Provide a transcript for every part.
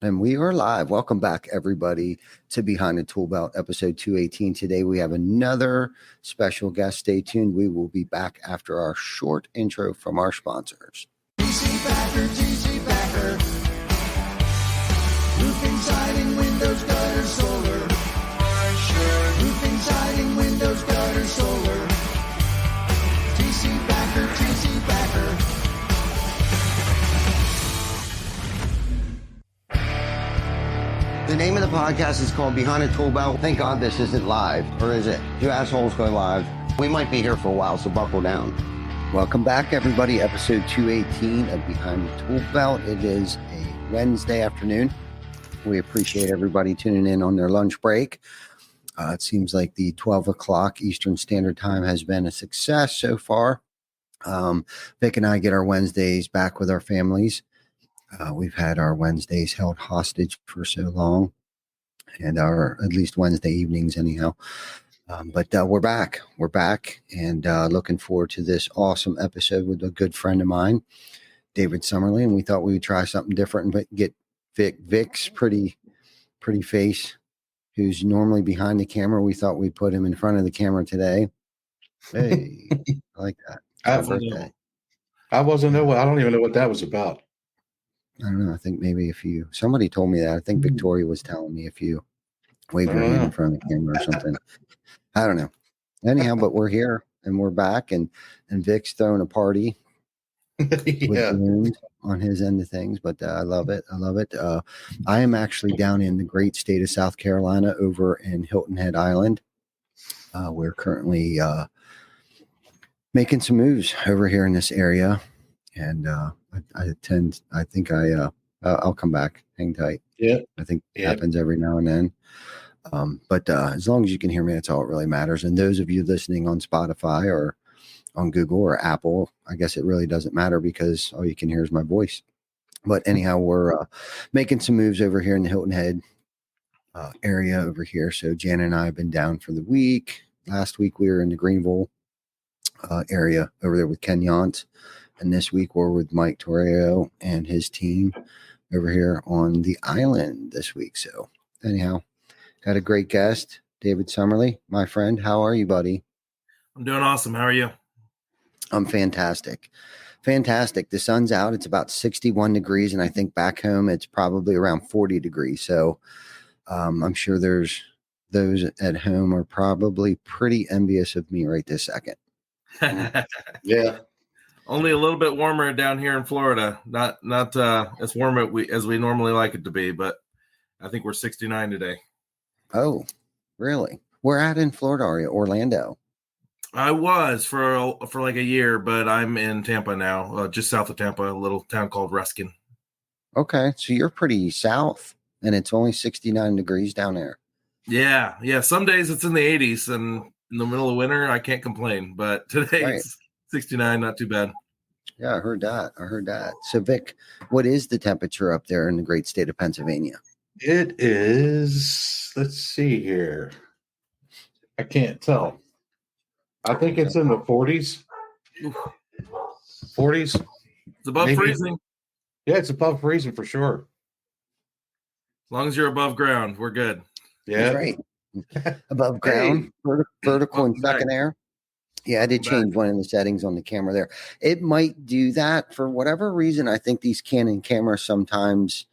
And we are live. Welcome back, everybody, to Behind the Tool Belt, episode 218. Today, we have another special guest. Stay tuned. We will be back after our short intro from our sponsors. TC Backer. Roofing, siding, windows, gutter, solar. Roofing, siding, windows, gutter, solar. TC Backer. The name of the podcast is called Behind the Tool Belt. Thank God this isn't live, or is it? You assholes go live. We might be here for a while, so buckle down. Welcome back, everybody. Episode 218 of Behind the Tool Belt. It is a Wednesday afternoon. We appreciate everybody tuning in on their lunch break. It seems like the 12 o'clock Eastern Standard Time has been a success so far. Vic and I get our Wednesdays back with our families. We've had our Wednesdays held hostage for so long, and our at least Wednesday evenings anyhow. But we're back. We're back, and looking forward to this awesome episode with a good friend of mine, David Summerly. And we thought we would try something different, but get Vic's pretty face, who's normally behind the camera. We thought we'd put him in front of the camera today. Hey, I like that. I wasn't know. I don't even know what that was about. I don't know. I think maybe somebody told me that. I think Victoria was telling me if you wave your hand in front of the camera or something. I don't know. Anyhow, but we're here and we're back, and Vic's throwing a party with balloons on his end of things. But I love it. I am actually down in the great state of South Carolina over in Hilton Head Island. We're currently making some moves over here in this area. And I'll come back. Hang tight. Yeah. I think it happens every now and then. But as long as you can hear me, that's all that really matters. And those of you listening on Spotify or on Google or Apple, I guess it really doesn't matter because all you can hear is my voice. But anyhow, we're making some moves over here in the Hilton Head area over here. So Jan and I have been down for the week. Last week, we were in the Greenville area over there with Ken Yant. And this week we're with Mike Torrio and his team over here on the island this week. So anyhow, got a great guest, David Summerly, my friend. How are you, buddy? I'm doing awesome. How are you? I'm fantastic. Fantastic. The sun's out. It's about 61 degrees. And I think back home, it's probably around 40 degrees. So I'm sure there's those at home are probably pretty envious of me right this second. Yeah. Only a little bit warmer down here in Florida. Not as warm as we normally like it to be, but I think we're 69 today. Oh, really? Where at in Florida are you? Orlando? I was for like a year, but I'm in Tampa now, just south of Tampa, a little town called Ruskin. Okay, so you're pretty south, and it's only 69 degrees down there. Yeah. Some days it's in the 80s, and in the middle of winter, I can't complain. But today it's 69, not too bad. Yeah, I heard that. So, Vic, what is the temperature up there in the great state of Pennsylvania? It is, let's see here. I can't tell. I think it's in the 40s. 40s. It's above freezing. Yeah, it's above freezing for sure. As long as you're above ground, we're good. Yeah. That's right. Above ground, vertical and second air. Yeah, I did change one of the settings on the camera there. It might do that for whatever reason. I think these Canon cameras sometimes,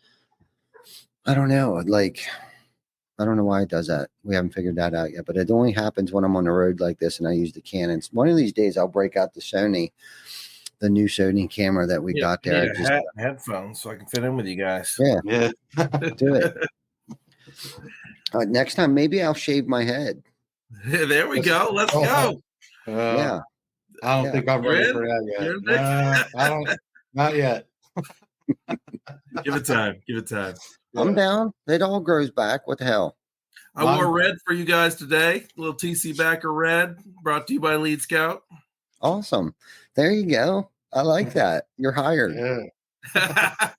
I don't know, I don't know why it does that. We haven't figured that out yet, but it only happens when I'm on the road like this and I use the Canons. One of these days I'll break out the new Sony camera that we got there. Headphones so I can fit in with you guys. Yeah. Do it. Next time, maybe I'll shave my head. There we go. Let's go. Yeah. I don't think I'm ready for that yet. I don't. Not yet. Give it time. I'm down. It all grows back. What the hell? I wore red for you guys today. A little TC Backer red, brought to you by Lead Scout. Awesome. There you go. I like that. You're hired. I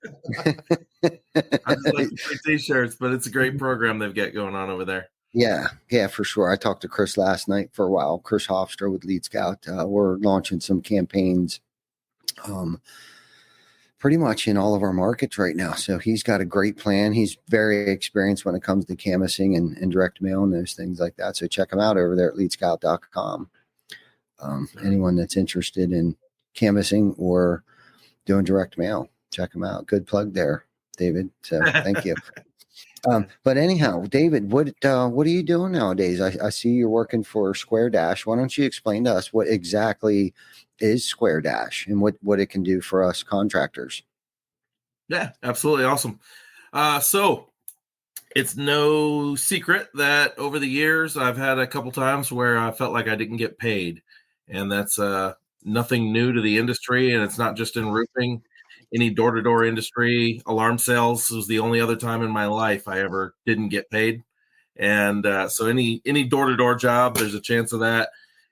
just like the t-shirts, but it's a great program they've got going on over there. Yeah, for sure. I talked to Chris last night for a while. Chris Hofstra with Lead Scout. We're launching some campaigns pretty much in all of our markets right now. So he's got a great plan. He's very experienced when it comes to canvassing and direct mail and those things like that. So check him out over there at leadscout.com. Anyone that's interested in canvassing or doing direct mail, check him out. Good plug there, David. So thank you. But anyhow, David, what are you doing nowadays? I see you're working for Square Dash. Why don't you explain to us what exactly is Square Dash and what it can do for us contractors? Yeah, absolutely. Awesome. So it's no secret that over the years, I've had a couple times where I felt like I didn't get paid, and that's nothing new to the industry. And it's not just in roofing. Any door-to-door industry, alarm sales was the only other time in my life I ever didn't get paid. And so any door-to-door job, there's a chance of that.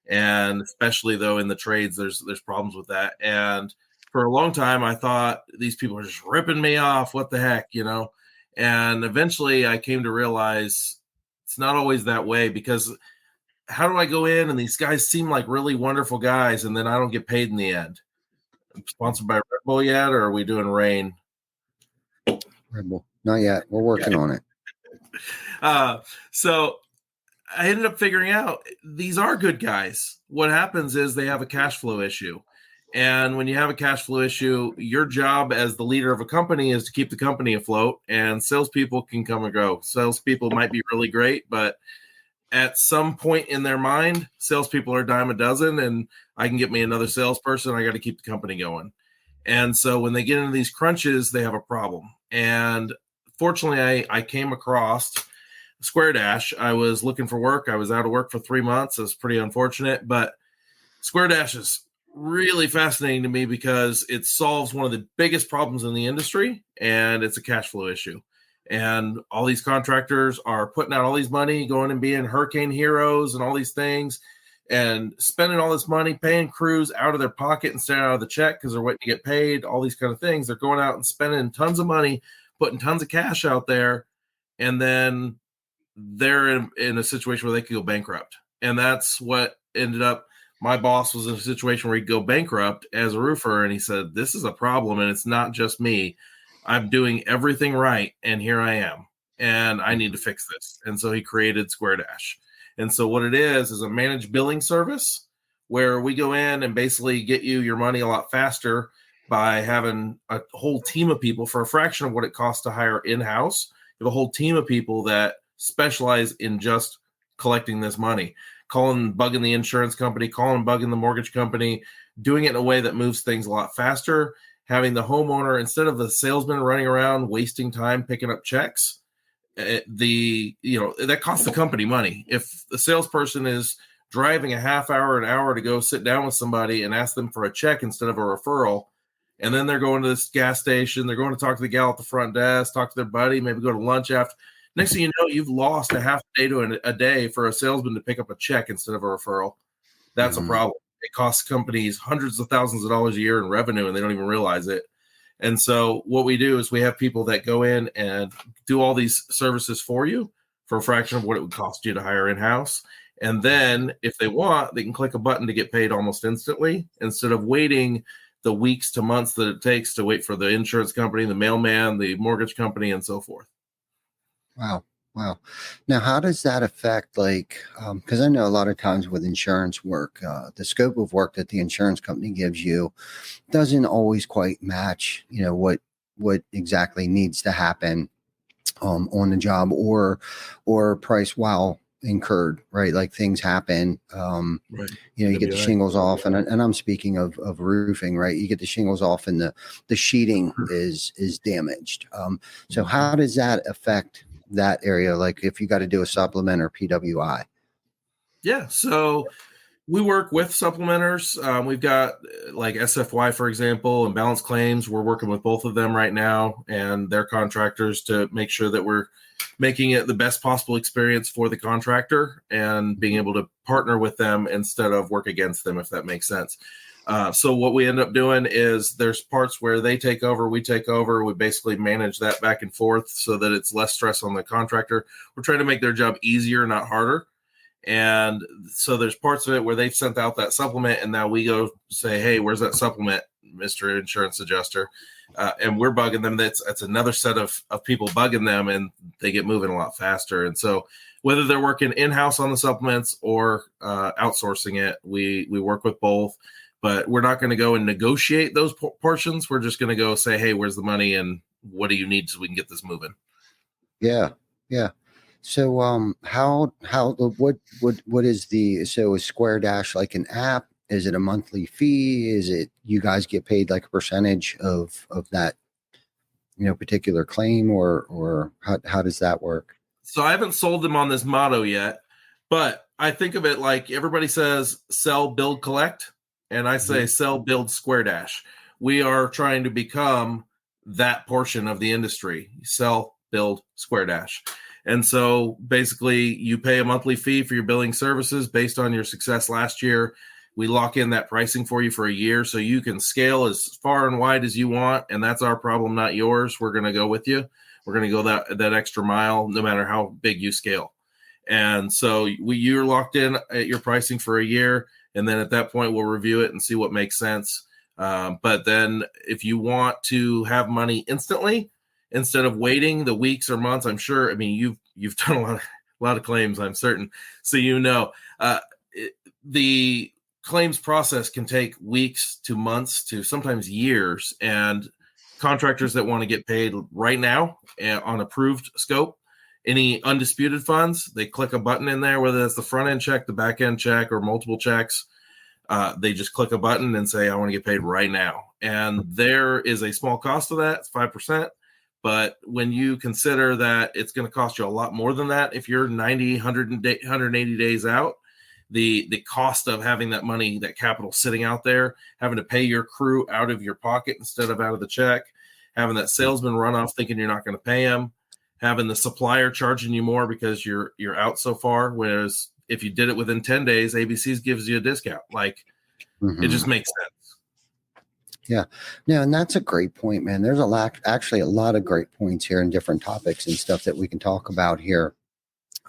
And especially though in the trades, there's problems with that. And for a long time, I thought these people are just ripping me off. What the heck, And eventually I came to realize it's not always that way, because how do I go in and these guys seem like really wonderful guys and then I don't get paid in the end? Sponsored by Red Bull yet, or are we doing Rain? Red Bull. Not yet. We're working on it. So I ended up figuring out these are good guys. What happens is they have a cash flow issue. And when you have a cash flow issue, your job as the leader of a company is to keep the company afloat, and salespeople can come and go. Salespeople might be really great, but at some point in their mind, salespeople are a dime a dozen, and I can get me another salesperson. I got to keep the company going. And so when they get into these crunches, they have a problem. And fortunately, I came across Square Dash. I was looking for work. I was out of work for 3 months. It was pretty unfortunate, but Square Dash is really fascinating to me because it solves one of the biggest problems in the industry, and it's a cash flow issue. And all these contractors are putting out all these money, going and being hurricane heroes and all these things, and spending all this money, paying crews out of their pocket instead of out of the check because they're waiting to get paid, all these kind of things. They're going out and spending tons of money, putting tons of cash out there, and then they're in a situation where they could go bankrupt. And that's what ended up. My boss was in a situation where he'd go bankrupt as a roofer, and he said, this is a problem, and it's not just me. I'm doing everything right, and here I am, and I need to fix this. And so he created Square Dash. And so what it is a managed billing service where we go in and basically get you your money a lot faster by having a whole team of people for a fraction of what it costs to hire in-house. You have a whole team of people that specialize in just collecting this money, bugging the insurance company, bugging the mortgage company, doing it in a way that moves things a lot faster. Having the homeowner, instead of the salesman running around wasting time picking up checks, that costs the company money. If the salesperson is driving a half hour, an hour to go sit down with somebody and ask them for a check instead of a referral, and then they're going to this gas station, they're going to talk to the gal at the front desk, talk to their buddy, maybe go to lunch after. Next thing you know, you've lost a half a day to a day for a salesman to pick up a check instead of a referral. That's a problem. It costs companies hundreds of thousands of dollars a year in revenue, and they don't even realize it. And so what we do is we have people that go in and do all these services for you for a fraction of what it would cost you to hire in-house. And then if they want, they can click a button to get paid almost instantly instead of waiting the weeks to months that it takes to wait for the insurance company, the mailman, the mortgage company, and so forth. Wow. Now, how does that affect, because I know a lot of times with insurance work, the scope of work that the insurance company gives you doesn't always quite match, what exactly needs to happen on the job or price while incurred, right? Like things happen, Right. You get the shingles off, and I'm speaking of roofing, right? You get the shingles off and the sheeting is damaged. So how does that affect that area? Like if you got to do a supplement or PWI? Yeah. So we work with supplementers. We've got like SFY, for example, and balance claims. We're working with both of them right now and their contractors to make sure that we're making it the best possible experience for the contractor and being able to partner with them instead of work against them, if that makes sense. So what we end up doing is there's parts where they take over, we take over. We basically manage that back and forth so that it's less stress on the contractor. We're trying to make their job easier, not harder. And so there's parts of it where they've sent out that supplement, and now we go say, hey, where's that supplement? Mr. Insurance Adjuster, and we're bugging them. That's another set of people bugging them, and they get moving a lot faster. And so whether they're working in-house on the supplements or outsourcing it, we work with both. But we're not going to go and negotiate those portions. We're just going to go say, hey, where's the money and what do you need so we can get this moving? Yeah. So what is is Square Dash like an app? Is it a monthly fee? Is it you guys get paid like a percentage of that, particular claim, or how does that work? So I haven't sold them on this motto yet, but I think of it like everybody says sell, build, collect. And I say sell, build, Square Dash. We are trying to become that portion of the industry. Sell, build, Square Dash. And so basically you pay a monthly fee for your billing services based on your success last year. We lock in that pricing for you for a year so you can scale as far and wide as you want. And that's our problem, not yours. We're going to go with you. We're going to go that extra mile, no matter how big you scale. And so you're locked in at your pricing for a year. And then at that point, we'll review it and see what makes sense. But then if you want to have money instantly, instead of waiting the weeks or months, I'm sure, you've done a lot of claims, I'm certain. So, the claims process can take weeks to months to sometimes years. And contractors that want to get paid right now on approved scope, any undisputed funds, they click a button in there, whether that's the front end check, the back end check, or multiple checks. They just click a button and say, I want to get paid right now. And there is a small cost of that. It's 5%. But when you consider that it's going to cost you a lot more than that, if you're 90, 180 days out, the cost of having that money, that capital sitting out there, having to pay your crew out of your pocket instead of out of the check, having that salesman run off thinking you're not going to pay him, having the supplier charging you more because you're out so far. Whereas if you did it within 10 days, ABC's gives you a discount. It just makes sense. Yeah. No, and that's a great point, man. There's actually a lot of great points here and different topics and stuff that we can talk about here.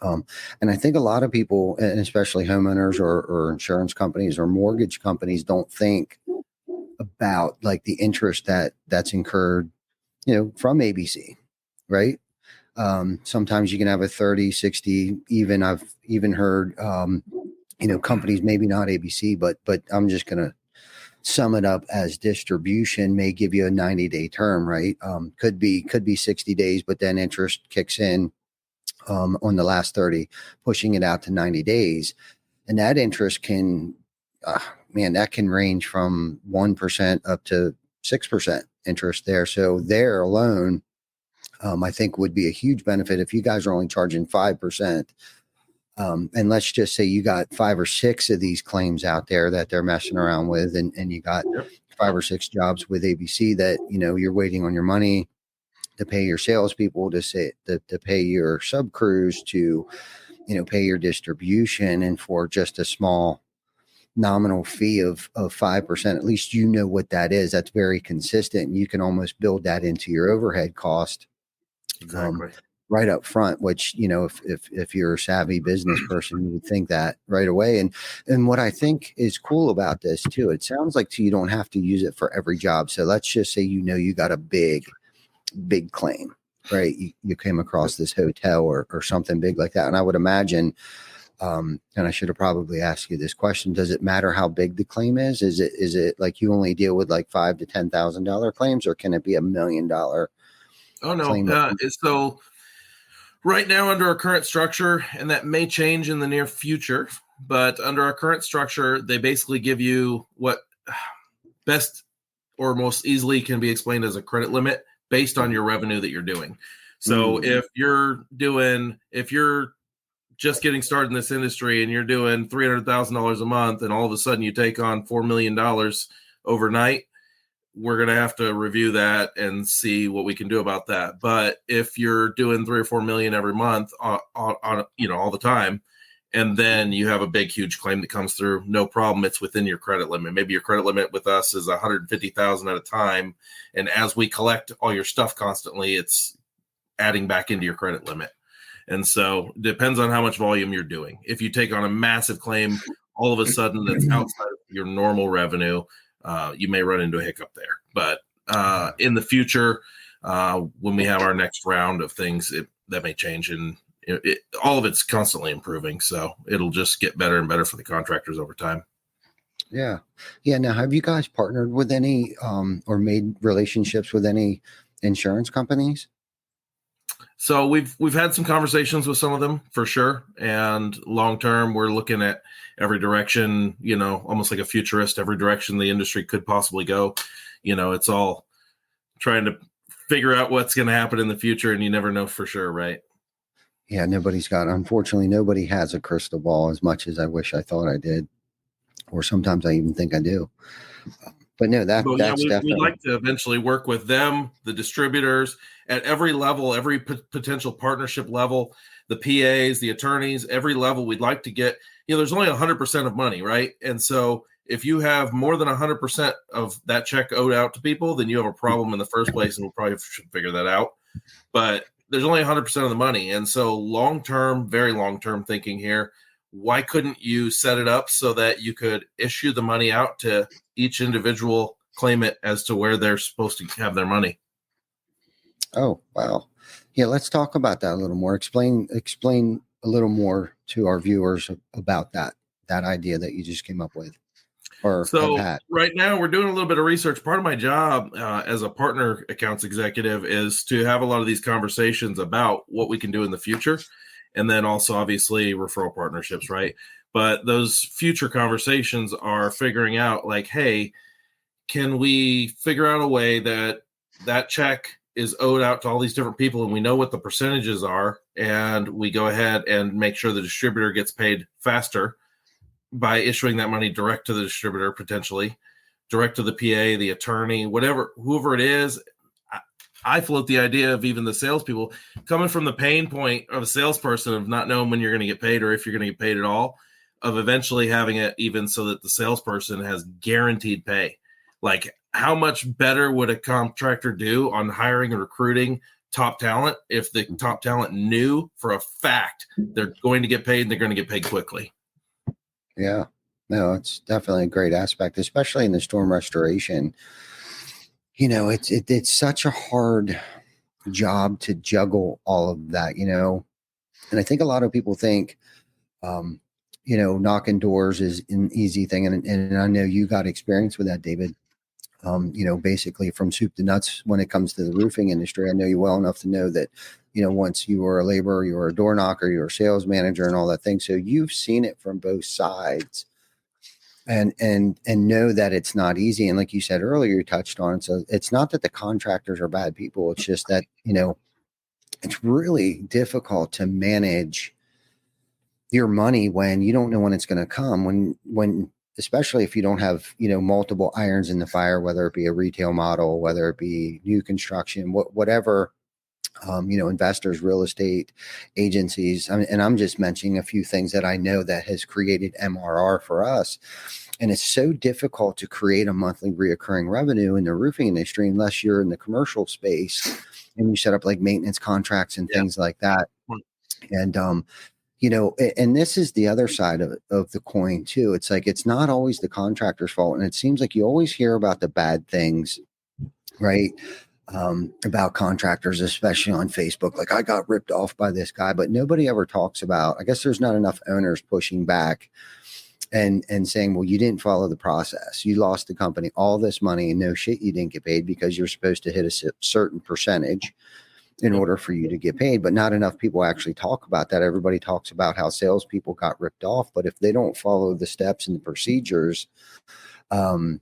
And I think a lot of people, and especially homeowners or insurance companies or mortgage companies, don't think about like the interest that's incurred, from ABC, right? Sometimes you can have a 30, 60, even I've even heard, companies, maybe not ABC, but I'm just going to sum it up as distribution may give you a 90-day term, right? Could be 60 days, but then interest kicks in on the last 30, pushing it out to 90 days. And that interest can, that can range from 1% up to 6% interest there. So there alone, I think would be a huge benefit if you guys are only charging 5%. And let's just say you got 5 or 6 of these claims out there that they're messing around with, and you got 5 or 6 jobs with ABC that, you're waiting on your money to pay your salespeople, to pay your sub crews, to, pay your distribution, and for just a small nominal fee of 5%, at least what that is. That's very consistent. You can almost build that into your overhead cost. Exactly. Right up front, which, if you're a savvy business person, you would think that right away. And what I think is cool about this too, it sounds like you don't have to use it for every job. So let's just say, you got a big claim, right? You came across this hotel or something big like that. And I would imagine, and I should have probably asked you this question, does it matter how big the claim is? Is it like you only deal with like $5,000 to $10,000 claims, or can it be $1 million? Oh, no. So right now, under our current structure, and that may change in the near future, but under our current structure, they basically give you what best or most easily can be explained as a credit limit based on your revenue that you're doing. So if you're just getting started in this industry and you're doing $300,000 a month, and all of a sudden you take on $4 million overnight, we're going to have to review that and see what we can do about that. But if you're doing 3 or 4 million every month on all the time, and then you have a big, huge claim that comes through, no problem. It's within your credit limit. Maybe your credit limit with us is 150,000 at a time. And as we collect all your stuff constantly, it's adding back into your credit limit. And so it depends on how much volume you're doing. If you take on a massive claim, all of a sudden that's outside of your normal revenue, you may run into a hiccup there. But in the future, when we have our next round of things, that may change, and all of it's constantly improving. So it'll just get better and better for the contractors over time. Yeah. Yeah. Now, have you guys partnered with any or made relationships with any insurance companies? So we've had some conversations with some of them for sure. And long term, we're looking at every direction, almost like a futurist, every direction the industry could possibly go. It's all trying to figure out what's going to happen in the future, and you never know for sure, right? Yeah, unfortunately, nobody has a crystal ball as much as I wish I thought I did. Or sometimes I even think I do. But no, that's definitely. We'd like to eventually work with them, the distributors at every level, every potential partnership level, the PAs, the attorneys, every level. We'd like to get, there's only 100% of money, right? And so if you have more than 100% of that check owed out to people, then you have a problem in the first place, and we probably should figure that out. But there's only 100% of the money. And so long-term, very long-term thinking here, why couldn't you set it up so that you could issue the money out to each individual claimant as to where they're supposed to have their money? Oh, wow. Yeah, let's talk about that a little more. Explain a little more to our viewers about that idea that you just came up with. Right now we're doing a little bit of research. Part of my job as a partner accounts executive is to have a lot of these conversations about what we can do in the future. And then also obviously referral partnerships, right? But those future conversations are figuring out like, hey, can we figure out a way that check is owed out to all these different people, and we know what the percentages are, and we go ahead and make sure the distributor gets paid faster by issuing that money direct to the distributor, potentially direct to the PA, the attorney, whoever it is. I float the idea of even the salespeople coming from the pain point of a salesperson of not knowing when you're going to get paid or if you're going to get paid at all, of eventually having it even so that the salesperson has guaranteed pay. Like, how much better would a contractor do on hiring and recruiting top talent if the top talent knew for a fact they're going to get paid and they're going to get paid quickly? Yeah, no, it's definitely a great aspect, especially in the storm restoration. It's such a hard job to juggle all of that, and I think a lot of people think, knocking doors is an easy thing. And I know you got experience with that, David, basically from soup to nuts when it comes to the roofing industry. I know you well enough to know that, once you were a laborer, you were a door knocker, you were a sales manager and all that thing. So you've seen it from both sides. And know that it's not easy. And like you said earlier, you touched on it. So it's not that the contractors are bad people. It's just that, it's really difficult to manage your money when you don't know when it's going to come, when, especially if you don't have, multiple irons in the fire, whether it be a retail model, whether it be new construction, whatever, investors, real estate agencies. And I'm just mentioning a few things that I know that has created MRR for us. And it's so difficult to create a monthly reoccurring revenue in the roofing industry unless you're in the commercial space and you set up like maintenance contracts and things like that. And, and this is the other side of the coin too. It's like, it's not always the contractor's fault. And it seems like you always hear about the bad things, right? About contractors, especially on Facebook, like I got ripped off by this guy, but nobody ever talks about, I guess there's not enough owners pushing back and saying, well, you didn't follow the process. You lost the company all this money and no shit, you didn't get paid because you're supposed to hit a certain percentage in order for you to get paid. But not enough people actually talk about that. Everybody talks about how salespeople got ripped off, but if they don't follow the steps and the procedures, no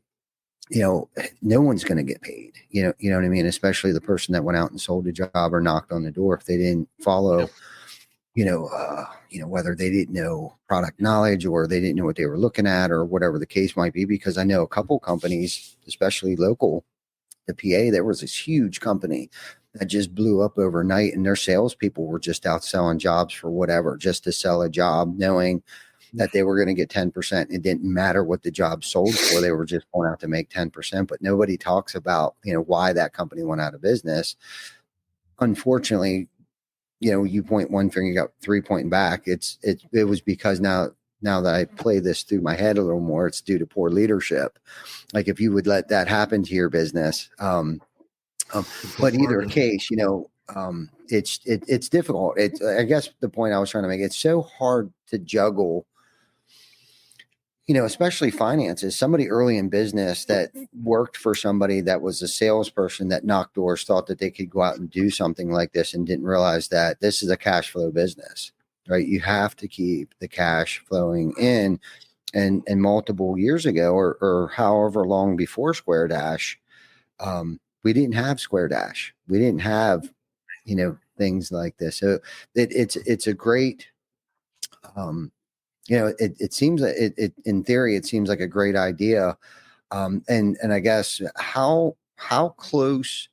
one's going to get paid. You know what I mean? Especially the person that went out and sold a job or knocked on the door. If they didn't follow, whether they didn't know product knowledge or they didn't know what they were looking at or whatever the case might be. Because I know a couple companies, especially local, the PA, there was this huge company that just blew up overnight and their salespeople were just out selling jobs for whatever, just to sell a job, knowing that they were going to get 10%. It didn't matter what the job sold for. They were just going out to make 10%, but nobody talks about, why that company went out of business. Unfortunately, you point one finger, you got 3 pointing back. It was because now now that I play this through my head a little more, it's due to poor leadership. Like if you would let that happen to your business. But either case, it's difficult. I guess the point I was trying to make, it's so hard to juggle, especially finances. Somebody early in business that worked for somebody that was a salesperson that knocked doors, thought that they could go out and do something like this and didn't realize that this is a cash flow business, right? You have to keep the cash flowing in. And multiple years ago or however long before Square Dash, we didn't have Square Dash. We didn't have, things like this. So it's a great, it seems that it in theory, it seems like a great idea. And I guess how close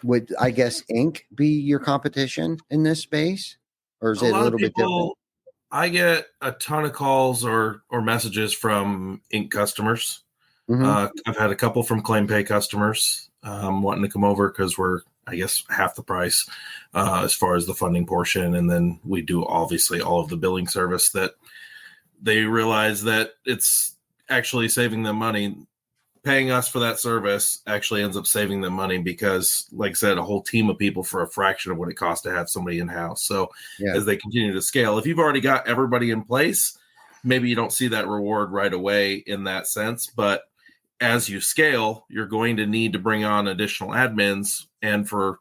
would, I guess, Inc. be your competition in this space? Or is it a little bit different? I get a ton of calls or messages from Inc. customers. I've had a couple from claim pay customers wanting to come over because we're, I guess, half the price as far as the funding portion. And then we do obviously all of the billing service that they realize that it's actually saving them money. Paying us for that service actually ends up saving them money because, like I said, a whole team of people for a fraction of what it costs to have somebody in-house. So as they continue to scale, if you've already got everybody in place, maybe you don't see that reward right away in that sense. But as you scale, you're going to need to bring on additional admins. And for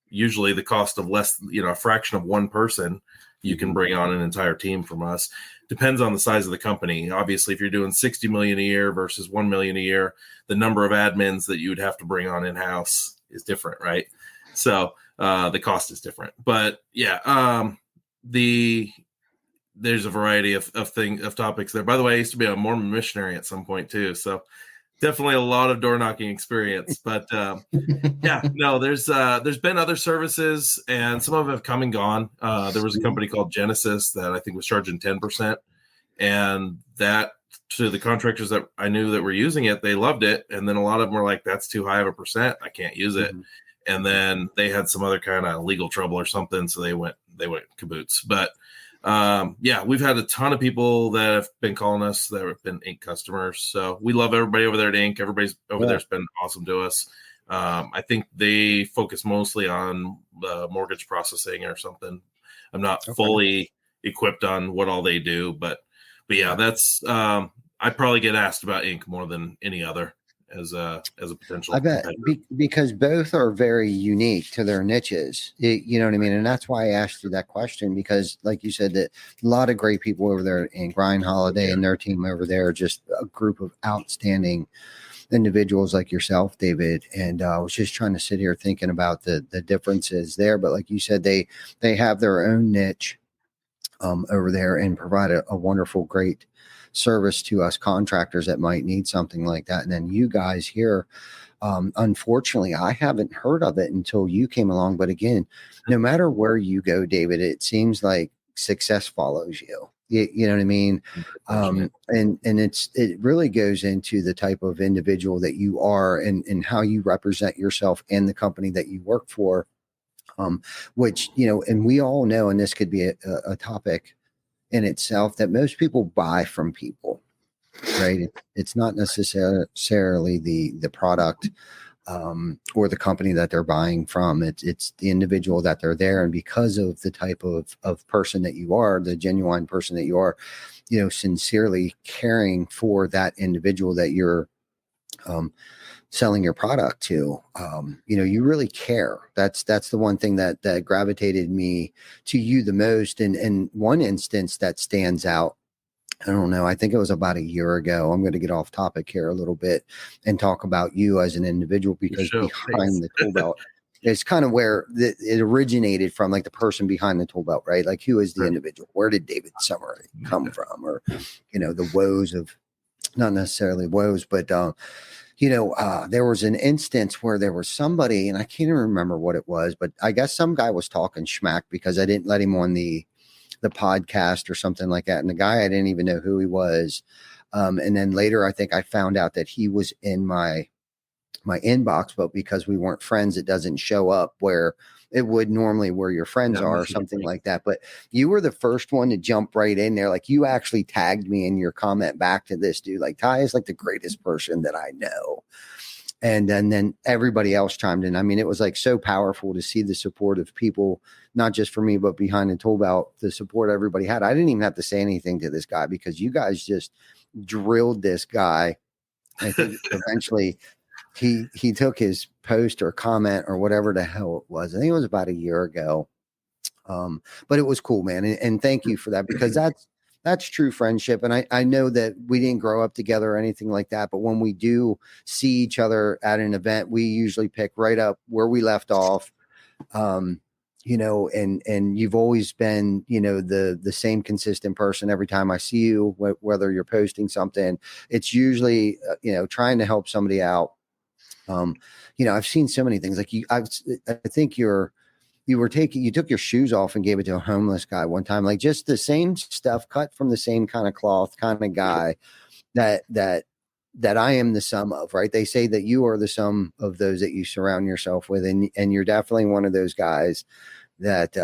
usually the cost of less, a fraction of one person, you can bring on an entire team from us. Depends on the size of the company. Obviously, if you're doing 60 million a year versus 1 million a year, the number of admins that you would have to bring on in-house is different, right? So the cost is different. But yeah, there's a variety of topics there. By the way, I used to be a Mormon missionary at some point too. So definitely a lot of door knocking experience, but there's been other services and some of them have come and gone. There was a company called Genesis that I think was charging 10%, and that to the contractors that I knew that were using it, they loved it. And then a lot of them were like, that's too high of a percent. I can't use it. And then they had some other kind of legal trouble or something. So they went caboose, but we've had a ton of people that have been calling us that have been Inc. customers. So we love everybody over there at Inc. Everybody's over there's been awesome to us. I think they focus mostly on mortgage processing or something. I'm not fully equipped on what all they do, but yeah, that's I probably get asked about Inc. more than any other as a potential. I bet because both are very unique to their niches. You know what I mean? And that's why I asked you that question, because like you said, that a lot of great people over there in Grind Holiday and their team over there, just a group of outstanding individuals like yourself, David. And I was just trying to sit here thinking about the differences there. But like you said, they have their own niche over there and provide a wonderful, great service to us contractors that might need something like that. And then you guys here, unfortunately, I haven't heard of it until you came along. But again, no matter where you go, David, it seems like success follows you. You know what I mean? And it really goes into the type of individual that you are and how you represent yourself and the company that you work for. Which, and we all know, and this could be a topic in itself, that most people buy from people, right? It's not necessarily the product or the company that they're buying from. It's the individual that they're there. And because of the type of person that you are, the genuine person that you are, sincerely caring for that individual that you're selling your product to, you really care. That's the one thing that gravitated me to you the most. And one instance that stands out, I don't know, I think it was about a year ago. I'm going to get off topic here a little bit and talk about you as an individual, because behind the tool belt is kind of where it originated from, like the person behind the tool belt, right? Like, who is the individual? Where did David Summer come from? Or, the woes of, not necessarily woes, but, there was an instance where there was somebody, and I can't even remember what it was, but I guess some guy was talking schmack because I didn't let him on the podcast or something like that. And the guy, I didn't even know who he was. And then later, I think I found out that he was in my inbox, but because we weren't friends, it doesn't show up where it would normally where your friends Yeah, are or something like that. But you were the first one to jump right in there. Like you actually tagged me in your comment back to this dude. Like Ty is like the greatest person that I know. And then everybody else chimed in. I mean, it was like so powerful to see the support of people, not just for me, but behind the tool belt, the support everybody had. I didn't even have to say anything to this guy because you guys just drilled this guy. I think eventually he took his post or comment or whatever the hell it was. I think it was about a year ago. But it was cool, man. And thank you for that, because that's true friendship. And I know that we didn't grow up together or anything like that, but when we do see each other at an event, we usually pick right up where we left off. You know, and you've always been, you know, the same consistent person every time I see you, whether you're posting something, it's usually, you know, trying to help somebody out. You know, I've seen so many things like I think you took your shoes off and gave it to a homeless guy one time, like just the same stuff cut from the same kind of cloth kind of guy that I am the sum of, right? They say that you are the sum of those that you surround yourself with. And you're definitely one of those guys that,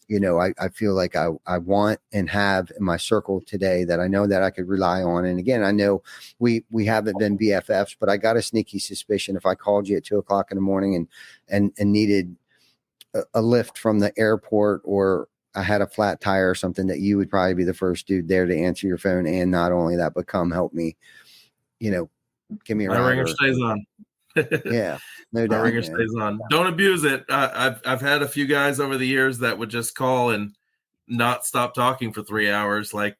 you know, I feel like I want and have in my circle today that I know that I could rely on. And again, I know we haven't been BFFs, but I got a sneaky suspicion if I called you at 2:00 in the morning and needed a lift from the airport, or I had a flat tire or something, that you would probably be the first dude there to answer your phone. And not only that, but come help me, you know, give me a My ride. ringer stays on. Yeah, no doubt. My ringer stays on. Don't abuse it. I've had a few guys over the years that would just call and not stop talking for 3 hours. Like,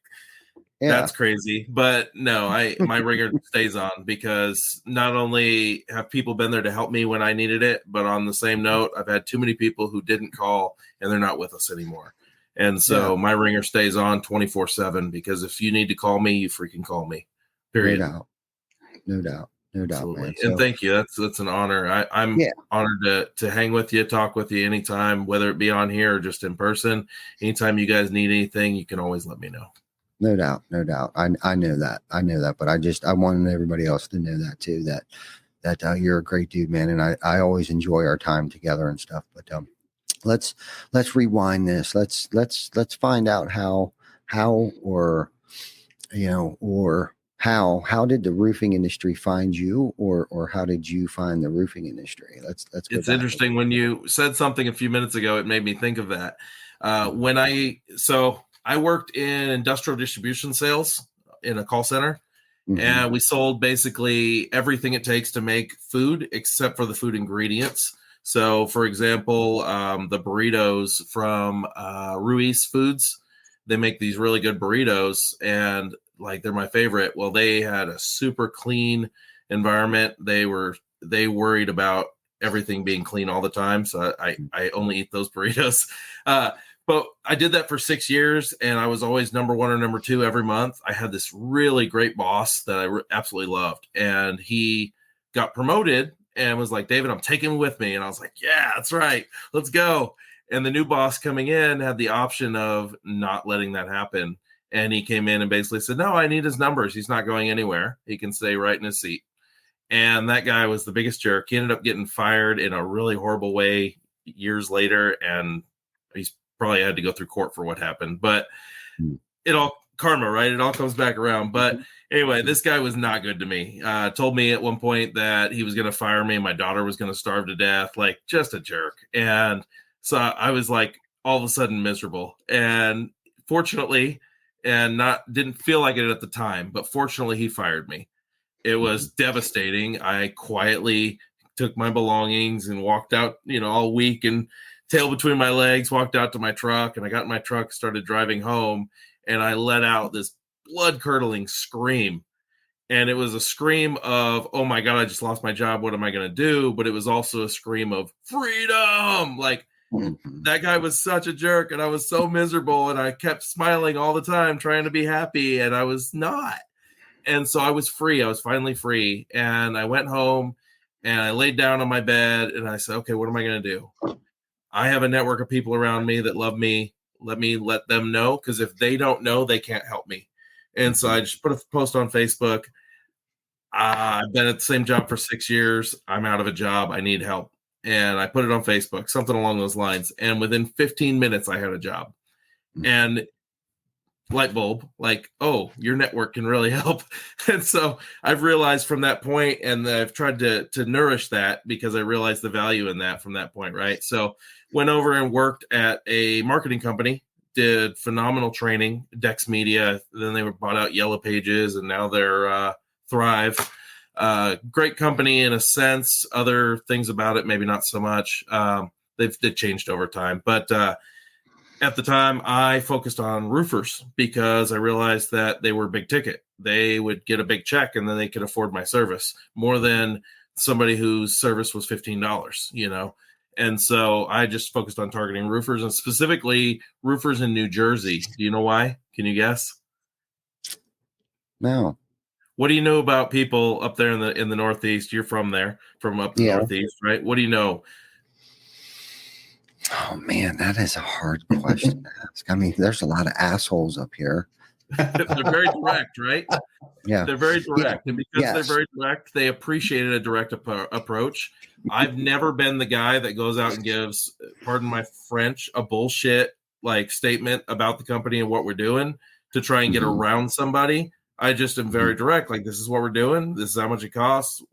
that's crazy. But no, my ringer stays on, because not only have people been there to help me when I needed it, but on the same note, I've had too many people who didn't call and they're not with us anymore. And so my ringer stays on 24/7, because if you need to call me, you freaking call me. Period. No doubt. Man. And thank you. That's an honor. I'm honored to hang with you, talk with you anytime, whether it be on here or just in person. Anytime you guys need anything, you can always let me know. No doubt. I know that, but I wanted everybody else to know that too, that you're a great dude, man. And I always enjoy our time together and stuff, but, let's rewind this. Let's find out how, or, you know, or how did the roofing industry find you, or how did you find the roofing industry? Let's go It's back. interesting. When you said something a few minutes ago, it made me think of that. I worked in industrial distribution sales in a call center, and we sold basically everything it takes to make food except for the food ingredients. So, for example, the burritos from Ruiz Foods, they make these really good burritos, and like they're my favorite. Well, they had a super clean environment. They worried about everything being clean all the time. So I only eat those burritos. But I did that for 6 years, and I was always number one or number two every month. I had this really great boss that I absolutely loved, and he got promoted and was like, David, I'm taking him with me. And I was like, yeah, that's right. Let's go. And the new boss coming in had the option of not letting that happen. And he came in and basically said, no, I need his numbers. He's not going anywhere. He can stay right in his seat. And that guy was the biggest jerk. He ended up getting fired in a really horrible way years later. And he's probably had to go through court for what happened. But it all karma, right? It all comes back around. But anyway, this guy was not good to me. Told me at one point that he was going to fire me. My daughter was going to starve to death. Like, just a jerk. And so I was like all of a sudden miserable. And fortunately, didn't feel like it at the time, but fortunately he fired me. It was devastating. I quietly took my belongings and walked out, all week and tail between my legs, walked out to my truck, and I got in my truck, started driving home, and I let out this blood-curdling scream. And it was a scream of, oh my God, I just lost my job. What am I going to do? But it was also a scream of freedom. Like, that guy was such a jerk, and I was so miserable, and I kept smiling all the time, trying to be happy, and I was not. And so I was free. I was finally free. And I went home and I laid down on my bed and I said, okay, what am I going to do? I have a network of people around me that love me. Let me let them know, because if they don't know, they can't help me. And so I just put a post on Facebook. I've been at the same job for 6 years. I'm out of a job. I need help. and I put it on Facebook, something along those lines. And within 15 minutes, I had a job. And light bulb, like, oh, your network can really help. And so I've realized from that point, and I've tried to nourish that, because I realized the value in that from that point, right? So went over and worked at a marketing company, did phenomenal training, Dex Media. Then they were bought out Yellow Pages, and now they're Thrive. Great company in a sense. Other things about it, maybe not so much. They've changed over time. But at the time, I focused on roofers because I realized that they were big ticket. They would get a big check, and then they could afford my service more than somebody whose service was $15, you know? And so I just focused on targeting roofers, and specifically roofers in New Jersey. Do you know why? Can you guess? No. What do you know about people up there in the Northeast? You're from there, from up the Northeast, right? What do you know? Oh man, that is a hard question to ask. I mean, there's a lot of assholes up here. They're very direct, right? Yeah. They're very direct. And because Yes. they're very direct, they appreciated a direct approach. I've never been the guy that goes out and gives, pardon my French, a bullshit like statement about the company and what we're doing to try and get around somebody. I just am very direct. Like, this is what we're doing. This is how much it costs.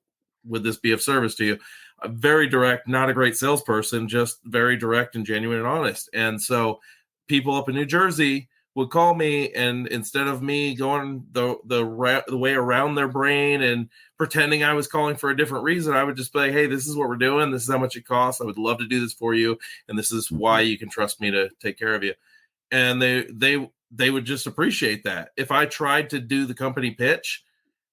Would this be of service to you? Very direct, not a great salesperson, just very direct and genuine and honest. And so people up in New Jersey would call me, and instead of me going the way around their brain and pretending I was calling for a different reason, I would just be like, hey, this is what we're doing. This is how much it costs. I would love to do this for you. And this is why you can trust me to take care of you. And they would just appreciate that. If I tried to do the company pitch,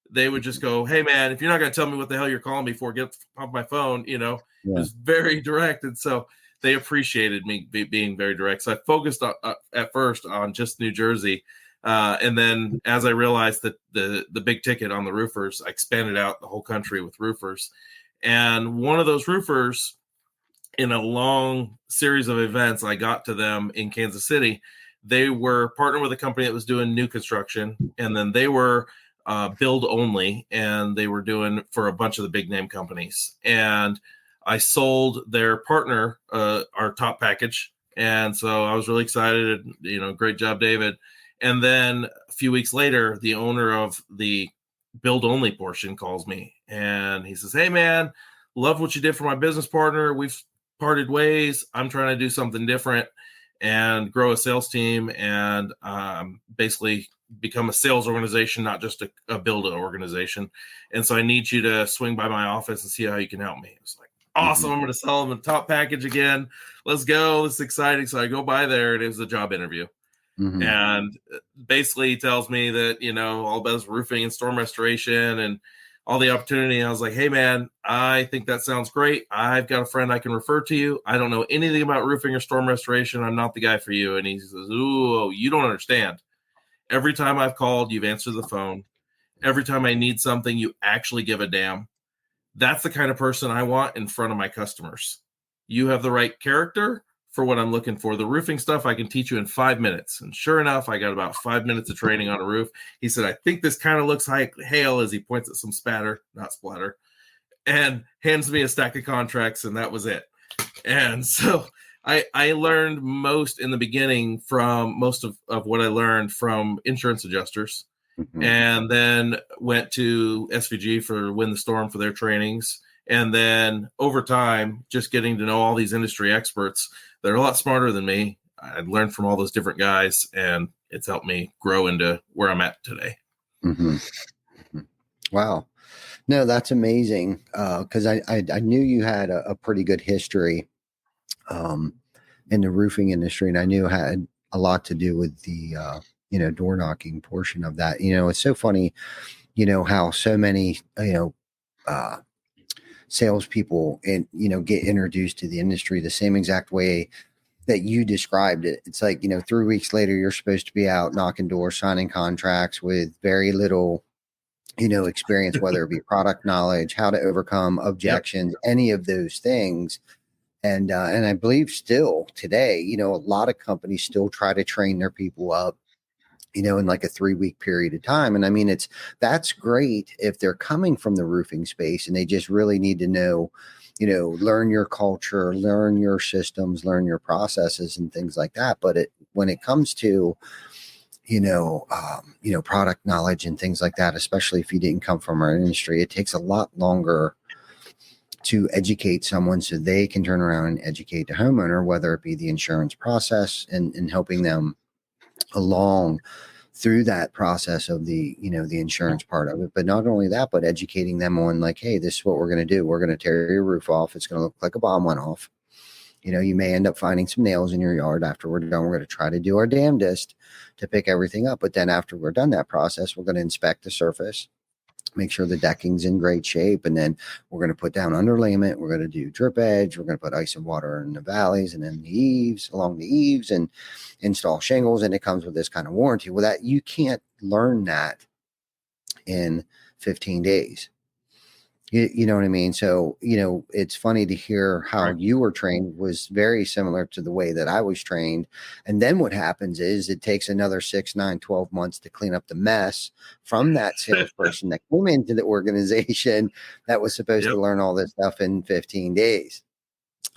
they would just go, hey man, if you're not going to tell me what the hell you're calling me for, get off my phone. You know, It was very direct. And so they appreciated me being very direct. So I focused at first on just New Jersey. And then as I realized that the big ticket on the roofers, I expanded out the whole country with roofers. And one of those roofers, in a long series of events, I got to them in Kansas City. They were partnered with a company that was doing new construction. And then they were build only, and they were doing for a bunch of the big name companies. And I sold their partner our top package. And so I was really excited, you know, great job, David. And then a few weeks later, the owner of the build only portion calls me, and he says, hey man, love what you did for my business partner. We've parted ways. I'm trying to do something different and grow a sales team and basically become a sales organization, not just a build organization. And so I need you to swing by my office and see how you can help me. It's like, awesome. I'm going to sell them a top package again. Let's go. This is exciting. So I go by there, and it was a job interview. And basically he tells me that, you know, all about this roofing and storm restoration and all the opportunity. I was like, hey man, I think that sounds great. I've got a friend I can refer to you. I don't know anything about roofing or storm restoration. I'm not the guy for you. And he says, ooh, you don't understand. Every time I've called, you've answered the phone. Every time I need something, you actually give a damn. That's the kind of person I want in front of my customers. You have the right character for what I'm looking for. The roofing stuff I can teach you in 5 minutes. And sure enough, I got about 5 minutes of training on a roof. He said, I think this kind of looks like hail, as he points at some spatter, not splatter, and hands me a stack of contracts. And that was it. And so I learned most in the beginning from most of what I learned from insurance adjusters, and then went to SVG for Win the Storm for their trainings. And then over time, just getting to know all these industry experts that are a lot smarter than me. I learned from all those different guys, and it's helped me grow into where I'm at today. Wow. No, that's amazing. Cause I knew you had a pretty good history in the roofing industry, and I knew it had a lot to do with the, door knocking portion of that. You know, it's so funny, you know, how so many, salespeople and, get introduced to the industry the same exact way that you described it. It's like, 3 weeks later, you're supposed to be out knocking doors, signing contracts with very little, experience, whether it be product knowledge, how to overcome objections, any of those things. And I believe still today, a lot of companies still try to train their people up, in like a 3-week period of time. And I mean, that's great if they're coming from the roofing space and they just really need to know, learn your culture, learn your systems, learn your processes and things like that. But when it comes to, product knowledge and things like that, especially if you didn't come from our industry, it takes a lot longer to educate someone so they can turn around and educate the homeowner, whether it be the insurance process and helping them along through that process of the insurance part of it. But not only that, but educating them on like, hey, this is what we're going to do. We're going to tear your roof off. It's going to look like a bomb went off. You may end up finding some nails in your yard after we're done. We're going to try to do our damnedest to pick everything up. But then after we're done that process, we're going to inspect the surface, make sure the decking's in great shape. And then we're going to put down underlayment. We're going to do drip edge. We're going to put ice and water in the valleys and then the eaves, along the eaves, and install shingles. And it comes with this kind of warranty. Well, that you can't learn that in 15 days. You know what I mean? So, it's funny to hear how you were trained was very similar to the way that I was trained. And then what happens is it takes another 6, 9, 12 months to clean up the mess from that salesperson that came into the organization that was supposed to learn all this stuff in 15 days.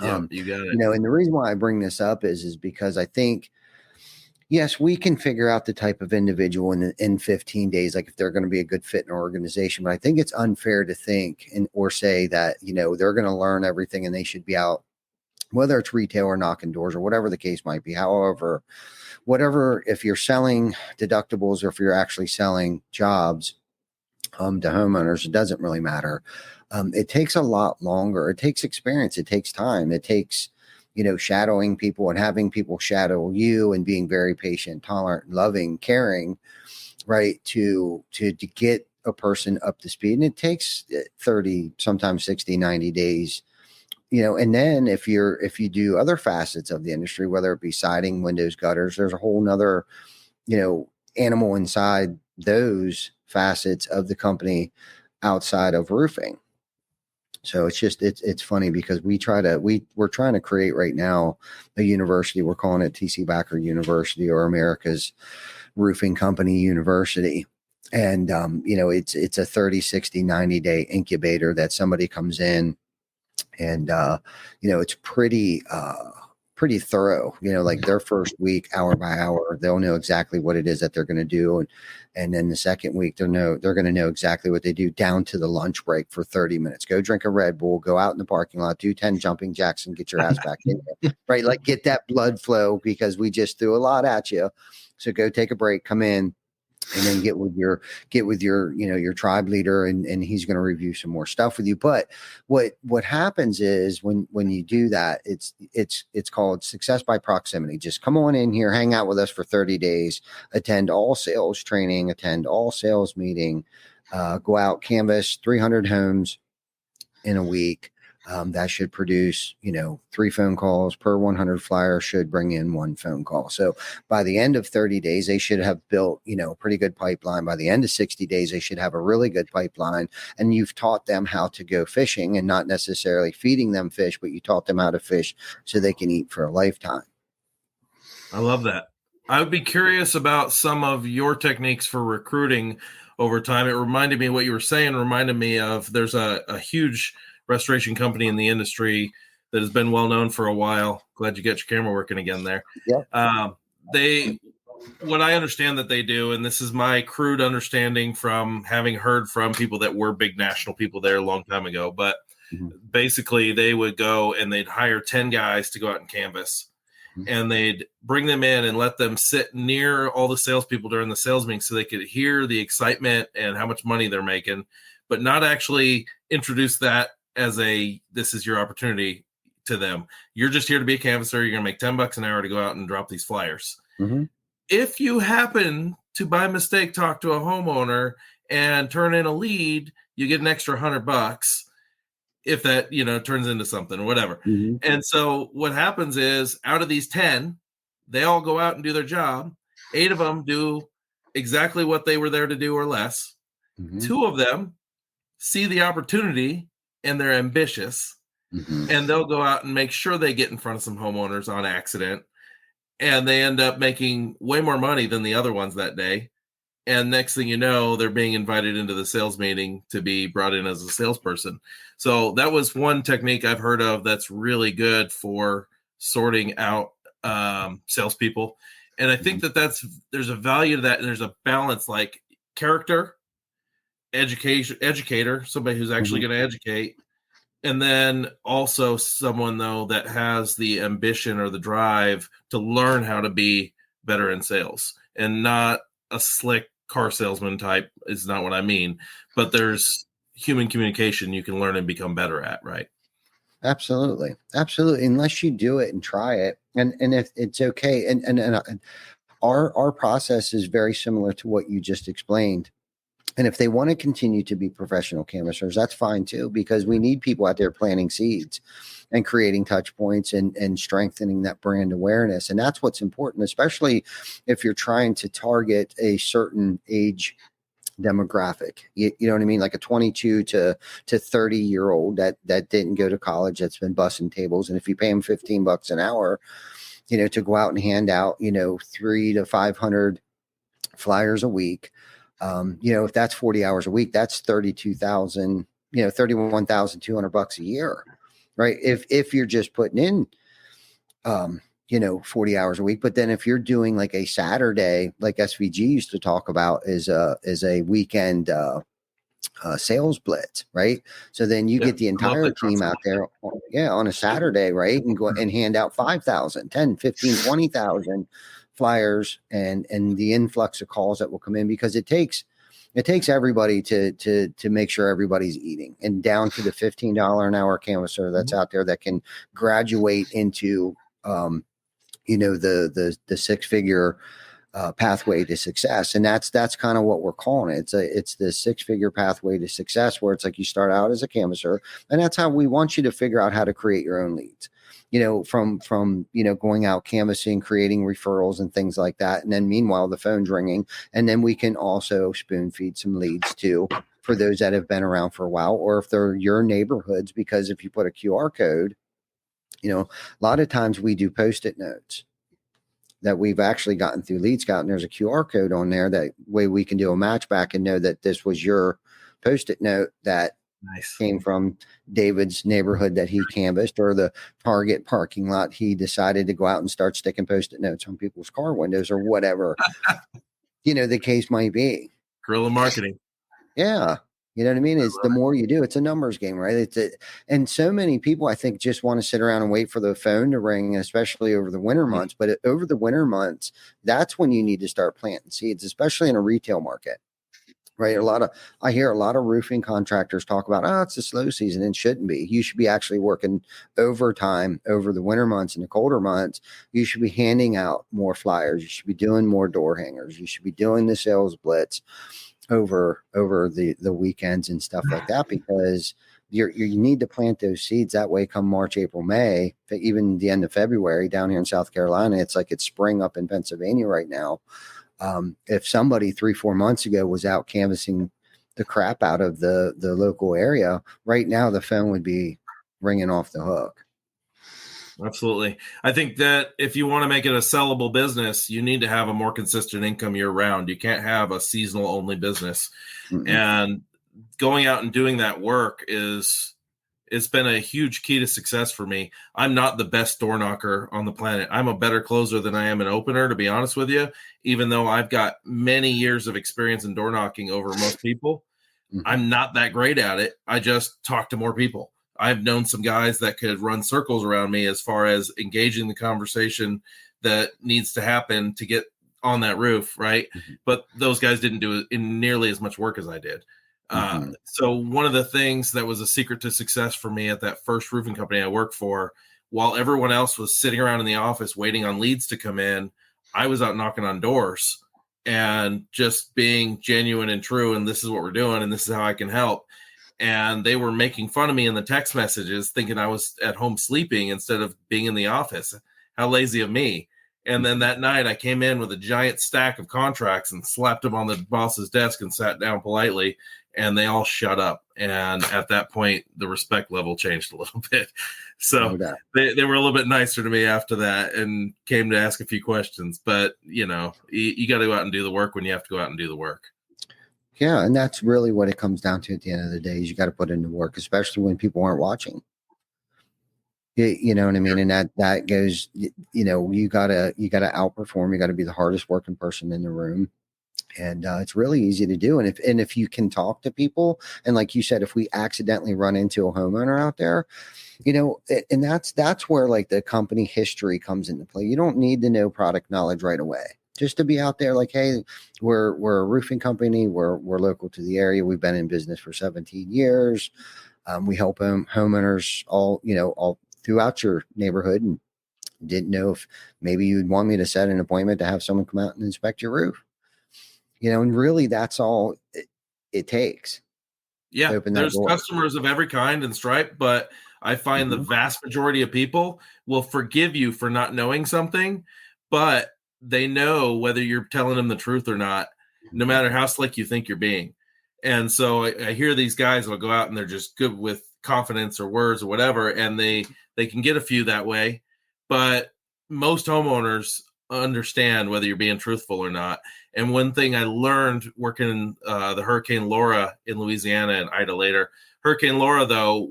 Yeah, you got it. And the reason why I bring this up is because I think, yes, we can figure out the type of individual in 15 days, like if they're going to be a good fit in our organization. But I think it's unfair to think or say that, they're going to learn everything and they should be out, whether it's retail or knocking doors or whatever the case might be. However, if you're selling deductibles or if you're actually selling jobs to homeowners, it doesn't really matter. It takes a lot longer. It takes experience. It takes time. It takes shadowing people and having people shadow you and being very patient, tolerant, loving, caring, right? To get a person up to speed. And it takes 30, sometimes 60, 90 days, and then if you do other facets of the industry, whether it be siding, windows, gutters, there's a whole nother, animal inside those facets of the company outside of roofing. So it's funny because we're trying to create right now a university. We're calling it TC Backer University, or America's Roofing Company University. And, it's a 30, 60, 90 day incubator that somebody comes in and, it's pretty thorough, like their first week, hour by hour, they'll know exactly what it is that they're going to do. And then the second week, they're going to know exactly what they do down to the lunch break for 30 minutes. Go drink a Red Bull, go out in the parking lot, do 10 jumping jacks and get your ass back in there, right? Like get that blood flow because we just threw a lot at you. So go take a break, come in, and then get with your your tribe leader and he's going to review some more stuff with you. But what happens is when you do that, it's called success by proximity. Just come on in here, hang out with us for 30 days, attend all sales training, attend all sales meeting, go out, canvas 300 homes in a week. That should produce, 3 phone calls per 100 flyers, should bring in 1 phone call. So by the end of 30 days, they should have built, a pretty good pipeline. By the end of 60 days, they should have a really good pipeline. And you've taught them how to go fishing, and not necessarily feeding them fish, but you taught them how to fish so they can eat for a lifetime. I love that. I would be curious about some of your techniques for recruiting over time. It reminded me, what you were saying reminded me of, there's a huge restoration company in the industry that has been well known for a while. Glad you got your camera working again there. Yeah. What I understand that they do, and this is my crude understanding from having heard from people that were big national people there a long time ago, but basically they would go and they'd hire 10 guys to go out and canvas, and they'd bring them in and let them sit near all the salespeople during the sales meeting so they could hear the excitement and how much money they're making, but not actually introduce that as this is your opportunity to them. You're just here to be a canvasser. You're going to make $10 an hour to go out and drop these flyers. Mm-hmm. If you happen to by mistake talk to a homeowner and turn in a lead, you get an extra $100 if that, turns into something or whatever. Mm-hmm. And so what happens is, out of these 10, they all go out and do their job. 8 of them do exactly what they were there to do or less. Mm-hmm. 2 of them see the opportunity and they're ambitious, and they'll go out and make sure they get in front of some homeowners on accident, and they end up making way more money than the other ones that day. And next thing you know, they're being invited into the sales meeting to be brought in as a salesperson. So that was one technique I've heard of that's really good for sorting out salespeople. And I think there's a value to that. And there's a balance, like character, educator, somebody who's actually going to educate. And then also someone, though, that has the ambition or the drive to learn how to be better in sales, and not a slick car salesman type is not what I mean. But there's human communication you can learn and become better at, right? Absolutely. Absolutely. Unless you do it and try it. And if it's okay. And our process is very similar to what you just explained. And if they want to continue to be professional canvassers, that's fine too, because we need people out there planting seeds and creating touch points and strengthening that brand awareness. And that's what's important, especially if you're trying to target a certain age demographic. You know what I mean? Like a 22 to 30-year-old that didn't go to college, that's been bussing tables. And if you pay them $15 an hour, to go out and hand out, 300 to 500 flyers a week, if that's 40 hours a week, that's 32,000, $31,200 a year, right? If you're just putting in, 40 hours a week. But then if you're doing like a Saturday, like SVG used to talk about, is a weekend sales blitz, right? So then you get the entire team out there, on a Saturday, right? And go and hand out 5,000, 10, 15, 20,000 flyers and the influx of calls that will come in, because it takes everybody to make sure everybody's eating, and down to the $15 an hour canvasser that's out there that can graduate into the six-figure pathway to success. And that's kind of what we're calling it. It's the six-figure pathway to success, where it's like you start out as a canvasser, and that's how we want you to figure out how to create your own leads. From going out canvassing, creating referrals and things like that. And then meanwhile, the phone's ringing. And then we can also spoon feed some leads too, for those that have been around for a while, or if they're your neighborhoods, because if you put a QR code, a lot of times we do Post-it notes that we've actually gotten through Lead Scout, and there's a QR code on there. That way we can do a match back and know that this was your Post-it note that came from David's neighborhood that he canvassed, or the Target parking lot. He decided to go out and start sticking Post-it notes on people's car windows, or whatever, the case might be. Guerrilla marketing. Yeah. You know what I mean? It's the more you do, it's a numbers game, right? And so many people, I think, just want to sit around and wait for the phone to ring, especially over the winter months. But over the winter months, that's when you need to start planting seeds, especially in a retail market. Right. I hear a lot of roofing contractors talk about, it's a slow season. It shouldn't be. You should be actually working overtime over the winter months and the colder months. You should be handing out more flyers. You should be doing more door hangers. You should be doing the sales blitz over the weekends and stuff like that, because you need to plant those seeds. That way, come March, April, May, even the end of February down here in South Carolina, it's like it's spring up in Pennsylvania right now. If somebody 3-4 months ago was out canvassing the crap out of the local area, right now the phone would be ringing off the hook. Absolutely. I think that if you want to make it a sellable business, you need to have a more consistent income year round. You can't have a seasonal only business. Mm-hmm. And going out and doing that work it's been a huge key to success for me. I'm not the best door knocker on the planet. I'm a better closer than I am an opener, to be honest with you, even though I've got many years of experience in door knocking over most people. Mm-hmm. I'm not that great at it. I just talk to more people. I've known some guys that could run circles around me as far as engaging the conversation that needs to happen to get on that roof, right? Mm-hmm. But those guys didn't do it in nearly as much work as I did. Mm-hmm. So one of the things that was a secret to success for me at that first roofing company I worked for, while everyone else was sitting around in the office waiting on leads to come in, I was out knocking on doors and just being genuine and true. And this is what we're doing, and this is how I can help. And they were making fun of me in the text messages, thinking I was at home sleeping instead of being in the office. How lazy of me. And then that night I came in with a giant stack of contracts and slapped them on the boss's desk and sat down politely, and they all shut up. And at that point, the respect level changed a little bit. So doubt. they were a little bit nicer to me after that and came to ask a few questions. But, you got to go out and do the work when you have to go out and do the work. Yeah, and that's really what it comes down to at the end of the day is you got to put in the work, especially when people aren't watching. You know what I mean? And that goes, you gotta outperform. You got to be the hardest working person in the room. And it's really easy to do. And if you can talk to people, and like you said, if we accidentally run into a homeowner out there, and that's where like the company history comes into play. You don't need to know product knowledge right away. Just to be out there like, hey, we're a roofing company. We're local to the area. We've been in business for 17 years. We help homeowners all throughout your neighborhood, and didn't know if maybe you'd want me to set an appointment to have someone come out and inspect your roof. And really that's all it takes. Yeah, there's customers of every kind and stripe, but I find the vast majority of people will forgive you for not knowing something, but they know whether you're telling them the truth or not, no matter how slick you think you're being. And so I hear these guys will go out and they're just good with confidence or words or whatever, and they can get a few that way. But most homeowners understand whether you're being truthful or not. And one thing I learned working the Hurricane Laura in Louisiana and Ida later, Hurricane Laura, though,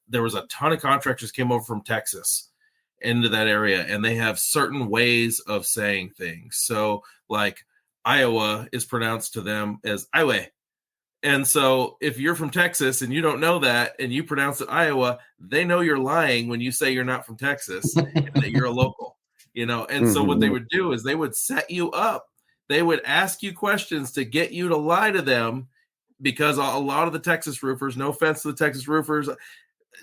there was a ton of contractors came over from Texas into that area, and they have certain ways of saying things. So like Iowa is pronounced to them as Iowa. And so if you're from Texas and you don't know that and you pronounce it Iowa, they know you're lying when you say you're not from Texas and that you're a local, And so what they would do is they would set you up. They would ask you questions to get you to lie to them, because a lot of the Texas roofers, no offense to the Texas roofers,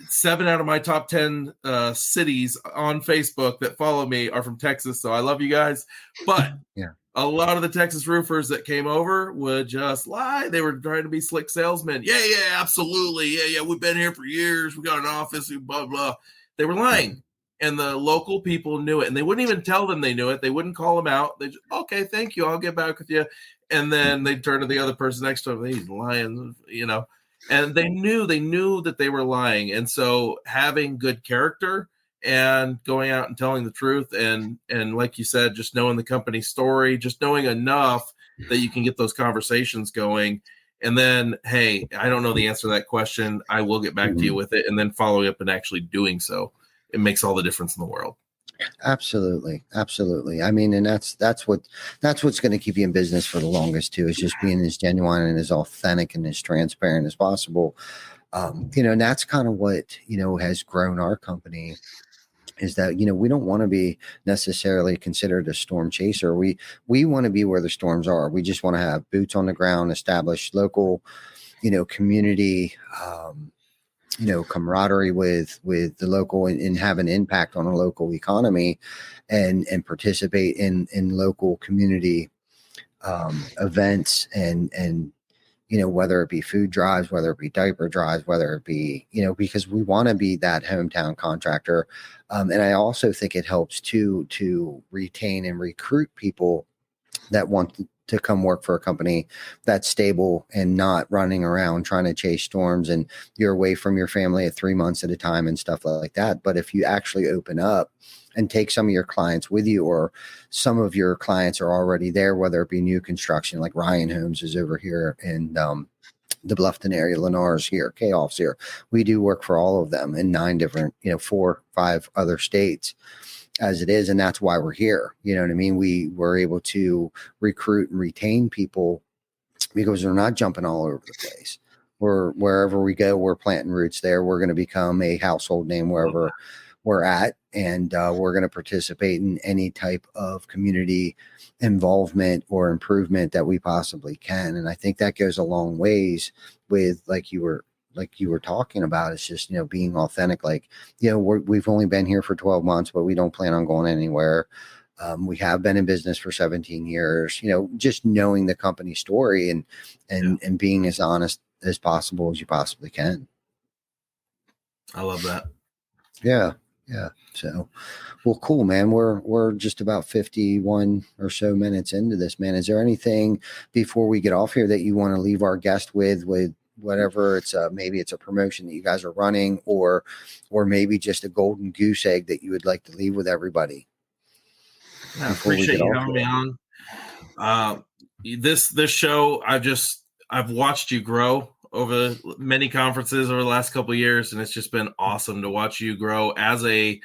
7 out of my top 10 cities on Facebook that follow me are from Texas. So I love you guys. But yeah. A lot of the Texas roofers that came over would just lie. They were trying to be slick salesmen. Yeah, absolutely. Yeah, we've been here for years. We got an office, blah, blah. They were lying. And the local people knew it. And they wouldn't even tell them they knew it. They wouldn't call them out. They just, okay, thank you. I'll get back with you. And then they'd turn to the other person next to them. He's lying, And they knew that they were lying. And so having good character and going out and telling the truth, and like you said, just knowing the company story, just knowing enough that you can get those conversations going. And then, hey, I don't know the answer to that question. I will get back to you with it. And then following up and actually doing so, it makes all the difference in the world. Absolutely. I mean, and that's what's going to keep you in business for the longest too, is just being as genuine and as authentic and as transparent as possible. And that's kind of what, has grown our company, is that, we don't want to be necessarily considered a storm chaser. We want to be where the storms are. We just want to have boots on the ground, establish local, community, camaraderie with the local, and have an impact on a local economy, and participate in local community events, and whether it be food drives, whether it be diaper drives, whether it be, because we want to be that hometown contractor. And I also think it helps to retain and recruit people that want to come work for a company that's stable and not running around trying to chase storms, and you're away from your family at 3 months at a time and stuff like that. But if you actually open up and take some of your clients with you, or some of your clients are already there, whether it be new construction, like Ryan Homes is over here in the Bluffton area, Lennar's here, K-Off's here. We do work for all of them in 9 different, 4 or 5 other states as it is. And that's why we're here. You know what I mean? We were able to recruit and retain people because they're not jumping all over the place. Wherever we go, we're planting roots there. We're going to become a household name wherever we're at. And we're going to participate in any type of community involvement or improvement that we possibly can. And I think that goes a long ways with, like you were talking about. It's just, being authentic. Like, we've only been here for 12 months, but we don't plan on going anywhere. We have been in business for 17 years, just knowing the company story and being as honest as possible as you possibly can. I love that. Yeah. So, well, cool, man. We're just about 51 or so minutes into this, man. Is there anything before we get off here that you want to leave our guest with whatever it's maybe it's a promotion that you guys are running, or maybe just a golden goose egg that you would like to leave with everybody. I appreciate you having me on. This show, I've watched you grow over many conferences over the last couple of years, and it's just been awesome to watch you grow as a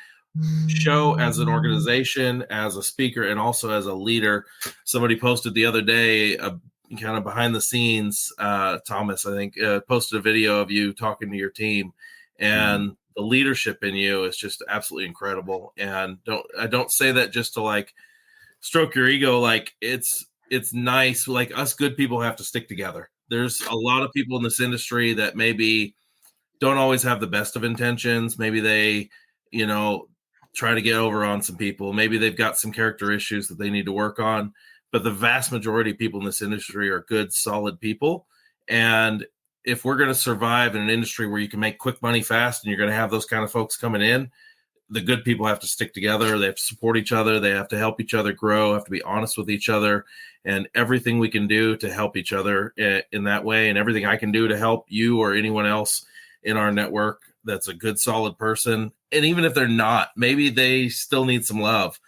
show, as an organization, as a speaker, and also as a leader. Somebody posted the other day, kind of behind the scenes, Thomas, I think, posted a video of you talking to your team, and the leadership in you is just absolutely incredible. And I don't say that just to like stroke your ego. Like it's nice. Like us good people have to stick together. There's a lot of people in this industry that maybe don't always have the best of intentions. Maybe they, try to get over on some people. Maybe they've got some character issues that they need to work on. But the vast majority of people in this industry are good, solid people. And if we're going to survive in an industry where you can make quick money fast and you're going to have those kind of folks coming in, the good people have to stick together. They have to support each other. They have to help each other grow, have to be honest with each other, and everything we can do to help each other in that way, and everything I can do to help you or anyone else in our network that's a good, solid person. And even if they're not, maybe they still need some love.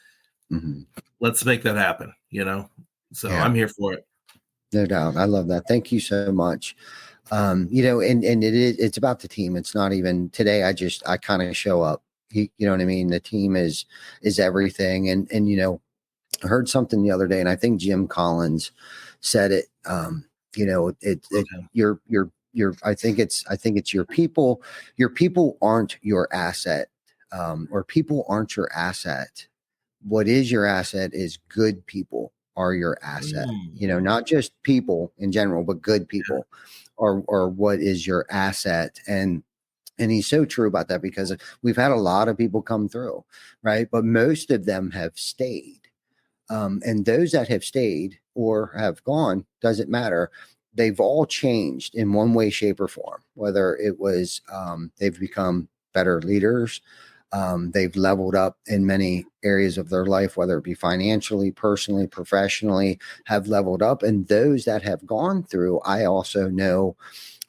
Let's make that happen, So yeah. I'm here for it. No doubt. I love that. Thank you so much. And it's about the team. It's not even today. I kind of show up. You know what I mean? The team is everything. And I heard something the other day, and I think Jim Collins said it. I think it's your people. Your people aren't your asset, or people aren't your asset. What is your asset is good people are your asset. Not just people in general, but good people are what is your asset. And he's so true about that, because we've had a lot of people come through, right? But most of them have stayed. And those that have stayed or have gone, doesn't matter. They've all changed in one way, shape, or form, whether it was they've become better leaders. They've leveled up in many areas of their life, whether it be financially, personally, professionally, have leveled up. And those that have gone through, I also know,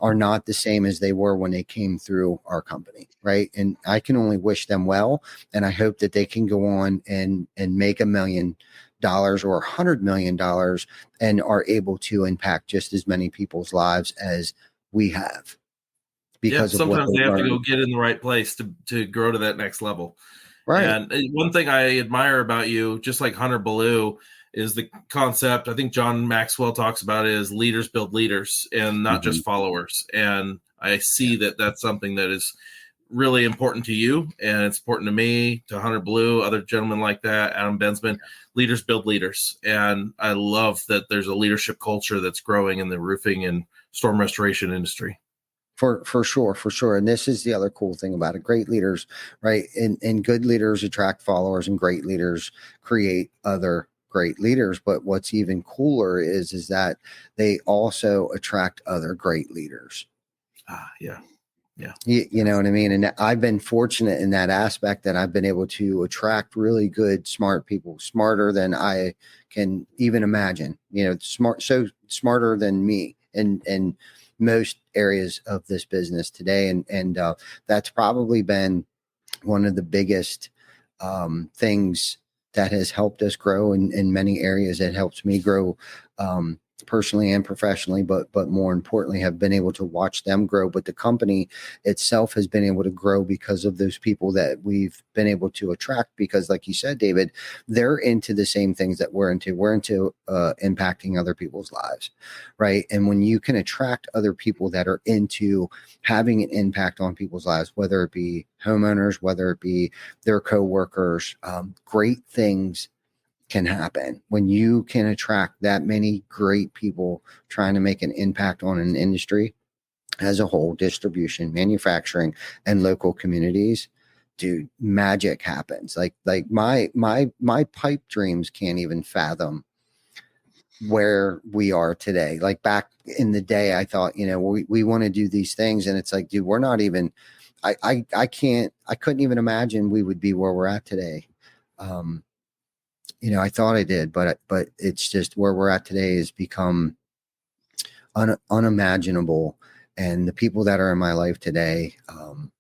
are not the same as they were when they came through our company, right? And I can only wish them well. And I hope that they can go on and make $1 million or $100 million and are able to impact just as many people's lives as we have. Because sometimes they have to go get in the right place to grow to that next level. Right. And one thing I admire about you, just like Hunter Ballou, is the concept. I think John Maxwell talks about it as leaders build leaders and not just followers. And I see that that's something that is really important to you, and it's important to me, to Hunter Ballou, other gentlemen like that, Adam Bensman. Leaders build leaders. And I love that there's a leadership culture that's growing in the roofing and storm restoration industry. For sure. And this is the other cool thing about it. Great leaders, right? And good leaders attract followers, and great leaders create other great leaders. But what's even cooler is that they also attract other great leaders. Yeah. You know what I mean? And I've been fortunate in that aspect, that I've been able to attract really good, smart people, smarter than I can even imagine, so smarter than me and most areas of this business today. And that's probably been one of the biggest things that has helped us grow in many areas. It helps me grow personally and professionally, but more importantly, have been able to watch them grow. But the company itself has been able to grow because of those people that we've been able to attract, because like you said, David, they're into the same things that we're into. We're into impacting other people's lives, right? And when you can attract other people that are into having an impact on people's lives, whether it be homeowners, whether it be their coworkers, great things can happen when you can attract that many great people trying to make an impact on an industry as a whole, distribution, manufacturing, and local communities. Dude, magic happens. Like my pipe dreams can't even fathom where we are today. Like back in the day, I thought, we want to do these things, and it's like, dude, we're not even. I couldn't even imagine we would be where we're at today. I thought I did, but it's just where we're at today has become unimaginable. And the people that are in my life today, the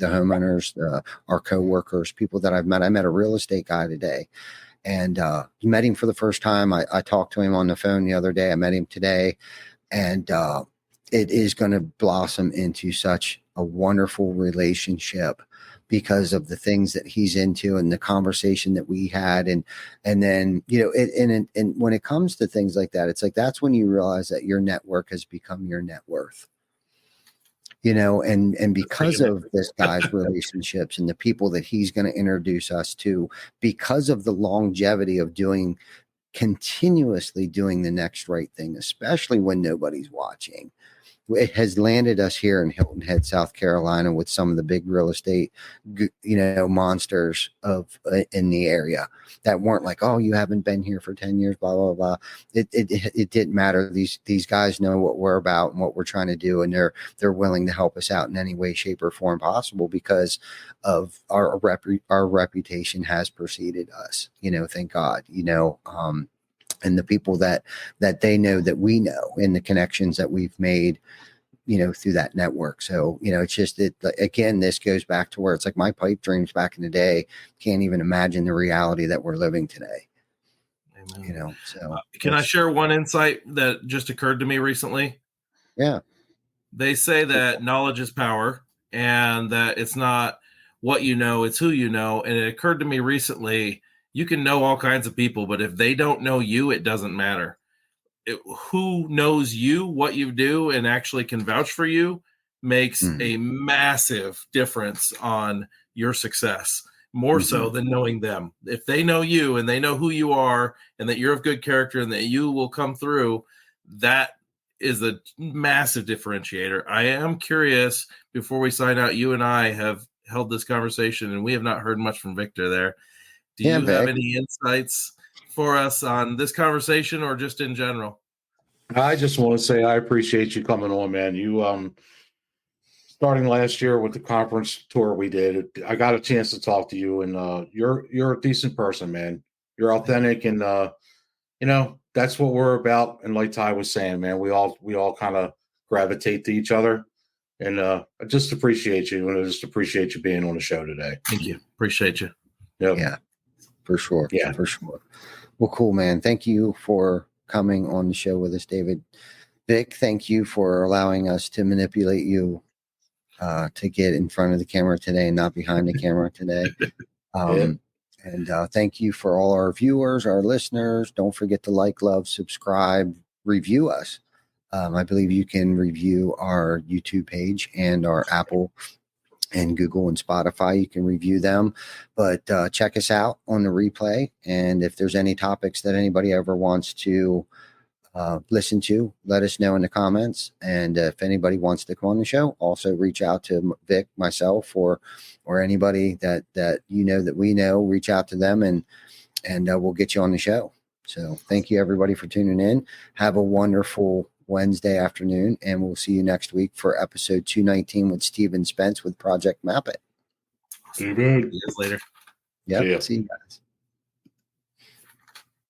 homeowners, our coworkers, people that I've met. I met a real estate guy today, and met him for the first time. I talked to him on the phone the other day. I met him today, and it is going to blossom into such a wonderful relationship because of the things that he's into and the conversation that we had. And then, and when it comes to things like that, it's like, that's when you realize that your network has become your net worth, and because of this guy's relationships and the people that he's going to introduce us to, because of the longevity of continuously doing the next right thing, especially when nobody's watching. It has landed us here in Hilton Head, South Carolina, with some of the big real estate, monsters in the area that weren't like, oh, you haven't been here for 10 years, blah, blah, blah. It didn't matter. These guys know what we're about and what we're trying to do. And they're willing to help us out in any way, shape, or form possible because of our reputation has preceded us, thank God, and the people that they know that we know, and the connections that we've made, through that network. So, it's just again, this goes back to where it's like my pipe dreams back in the day, can't even imagine the reality that we're living today. Amen. So can I share one insight that just occurred to me recently? Yeah. They say that knowledge is power, and that it's not what you know, it's who you know. And it occurred to me recently, you can know all kinds of people, but if they don't know you, it doesn't matter. Who knows you, what you do, and actually can vouch for you makes a massive difference on your success, more so than knowing them. If they know you and they know who you are and that you're of good character and that you will come through, that is a massive differentiator. I am curious, before we sign out, you and I have held this conversation and we have not heard much from Victor there. Do you have any insights for us on this conversation or just in general? I just want to say I appreciate you coming on, man. You starting last year with the conference tour we did, I got a chance to talk to you, and you're a decent person, man. You're authentic, and that's what we're about. And like Ty was saying, man, we all kind of gravitate to each other, and I just appreciate you, and I just appreciate you being on the show today. Thank you. Appreciate you. Yep. Yeah, for sure. Yeah, for sure. Well, cool, man. Thank you for coming on the show with us, David. Vic, thank you for allowing us to manipulate you to get in front of the camera today and not behind the camera today. And thank you for all our viewers, our listeners. Don't forget to like, love, subscribe, review us. I believe you can review our YouTube page and our Apple and Google and Spotify. You can review them, but check us out on the replay. And if there's any topics that anybody ever wants to listen to, let us know in the comments. And if anybody wants to come on the show, also reach out to Vic, myself, or anybody that that we know, reach out to them and we'll get you on the show. So thank you everybody for tuning in. Have a wonderful Wednesday afternoon, and we'll see you next week for episode 219 with Steven Spence with Project Map It. See you Later. Yeah, see you guys.